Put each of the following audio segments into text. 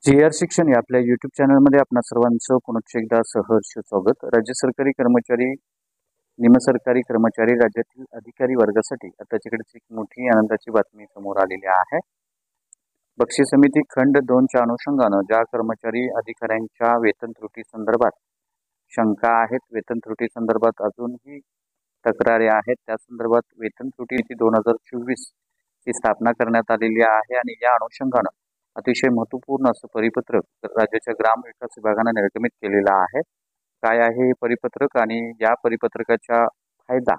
G.R.. शिक्षण या आपल्या यूट्यूब चॅनलमध्ये आपणा सर्वांचं पुनश्च एकदा सहर्ष स्वागत। राज्य सरकारी कर्मचारी, निमसरकारी कर्मचारी, राज्यातील अधिकारी वर्गासाठी आताच्याकडेच एक मोठी आनंदाची बातमी समोर आलेली आहे। बक्षीस समिती खंड 2 च्या अनुषंगाने ज्या कर्मचारी अधिकाऱ्यांच्या वेतन त्रुटी संदर्भात शंका आहेत, वेतन त्रुटी संदर्भात अजूनही तक्रारी आहेत, त्या संदर्भात वेतन त्रुटी 2024 ची स्थापना करण्यात आलेली आहे आणि या अनुषंगाने अतिशय महत्त्वपूर्ण असं परिपत्रक राज्याच्या ग्राम विकास विभागाने निर्गमित केलेलं आहे। काय आहे हे परिपत्रक आणि या परिपत्रकाचा फायदा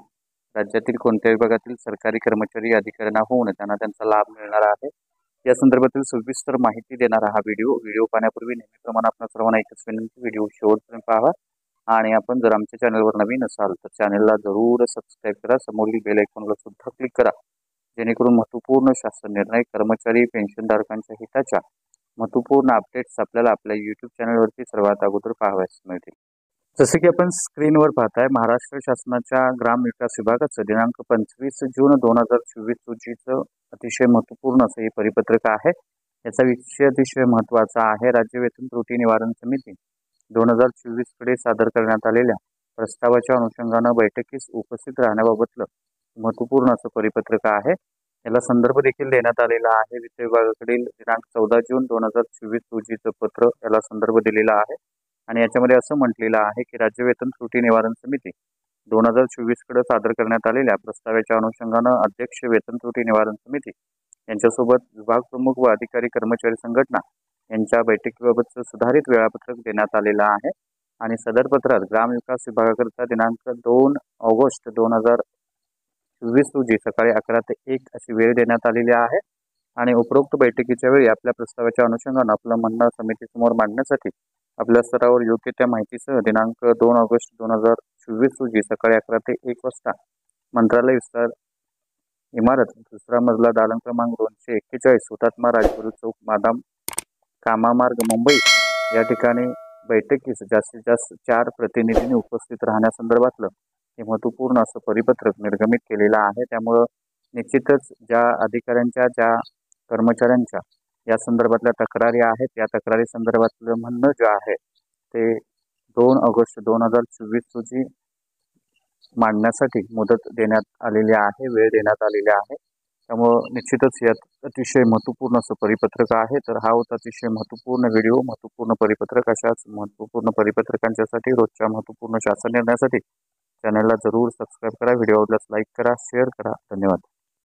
राज्यातील कोणत्या विभागातील सरकारी कर्मचारी अधिकाऱ्यांना होऊन त्यांना त्यांचा लाभ मिळणार आहे, या संदर्भातील सविस्तर माहिती देणारा हा व्हिडिओ पाहण्यापूर्वी नेहमीप्रमाणे आपल्या सर्वांना एकच विनंती, व्हिडिओ शेवटपर्यंत पाहावा आणि आपण जर आमच्या चॅनलवर नवीन असाल तर चॅनलला जरूर सबस्क्राईब करा, समोरील बेल आयकॉनला सुद्धा क्लिक करा, जेणेकरून महत्त्वपूर्ण शासन निर्णय, कर्मचारी पेन्शनधारकांच्या हिताच्या महत्त्वपूर्ण अपडेट्स आपल्याला आपल्या यूट्यूब चॅनलवरती सर्वात अगोदर पाहावयास मिळतील। जसे की आपण स्क्रीनवर पाहताय, महाराष्ट्र शासनाच्या ग्राम विकास विभागाचं दिनांक 25 जून 2024 रोजीचं अतिशय महत्त्वपूर्ण असं हे परिपत्रक आहे। याचा विषय अतिशय महत्त्वाचा आहे। राज्य वेतन त्रुटी निवारण समिती 2024 कडे सादर करण्यात आलेल्या प्रस्तावाच्या अनुषंगाने बैठकीस उपस्थित राहण्याबाबतलं महत्त्वपूर्ण असं परिपत्रक आहे। याला संदर्भ देखील देण्यात आलेला आहे। वित्त विभागाकडील दिनांक 14 जून 2024 रोजीचं पत्र याला संदर्भ दिलेला आहे आणि याच्यामध्ये असं म्हटलेलं आहे की राज्य वेतन त्रुटी निवारण समिती 2024 कडे सादर करण्यात आलेल्या प्रस्तावाच्या अनुषंगाने अध्यक्ष वेतन त्रुटी निवारण समिती यांच्यासोबत विभाग प्रमुख व अधिकारी कर्मचारी संघटना यांच्या बैठकीबाबतचं सुधारित वेळापत्रक देण्यात आलेलं आहे आणि सदर पत्रात ग्राम विकास विभागाकरिता दिनांक 2 ऑगस्ट 2024 रोजी सकाळी 11 ते 1 अशी वेळ देण्यात आलेली आहे आणि उपरोक्त बैठकीच्या वेळी आपल्या प्रस्तावाच्या अनुषंगाने आपलं म्हणणं समितीसमोर मांडण्यासाठी आपल्या स्तरावर योग्य त्या माहितीसह दिनांक 2 ऑगस्ट 2024 रोजी सकाळी 11 ते 1 वाजता मंत्रालय विस्तार इमारत, दुसरा मजला, दालन क्रमांक 241, हुतात्मा राजगुरू चौक, मादाम कामामार्ग, मुंबई या ठिकाणी बैठकीस जास्तीत जास्त 4 प्रतिनिधींनी उपस्थित राहण्यासंदर्भातलं हे महत्त्वपूर्ण असं परिपत्रक निर्गमित केलेलं आहे। त्यामुळं निश्चितच ज्या अधिकाऱ्यांच्या, ज्या कर्मचाऱ्यांच्या या संदर्भातल्या तक्रारी आहेत, या तक्रारी संदर्भातलं म्हणणं जे आहे ते 2 ऑगस्ट 2024 रोजी मांडण्यासाठी मुदत देण्यात आलेली आहे, वेळ देण्यात आलेली आहे। त्यामुळं निश्चितच यात अतिशय महत्त्वपूर्ण असं परिपत्रक आहे। तर हा होता अतिशय महत्त्वपूर्ण व्हिडिओ, महत्त्वपूर्ण परिपत्रक। अशाच महत्त्वपूर्ण परिपत्रकांच्यासाठी, रोजच्या महत्त्वपूर्ण शासन निर्णयासाठी चॅनलला जरूर सबस्क्राईब करा, व्हिडिओ आवडल्यास लाईक करा, शेअर करा। धन्यवाद।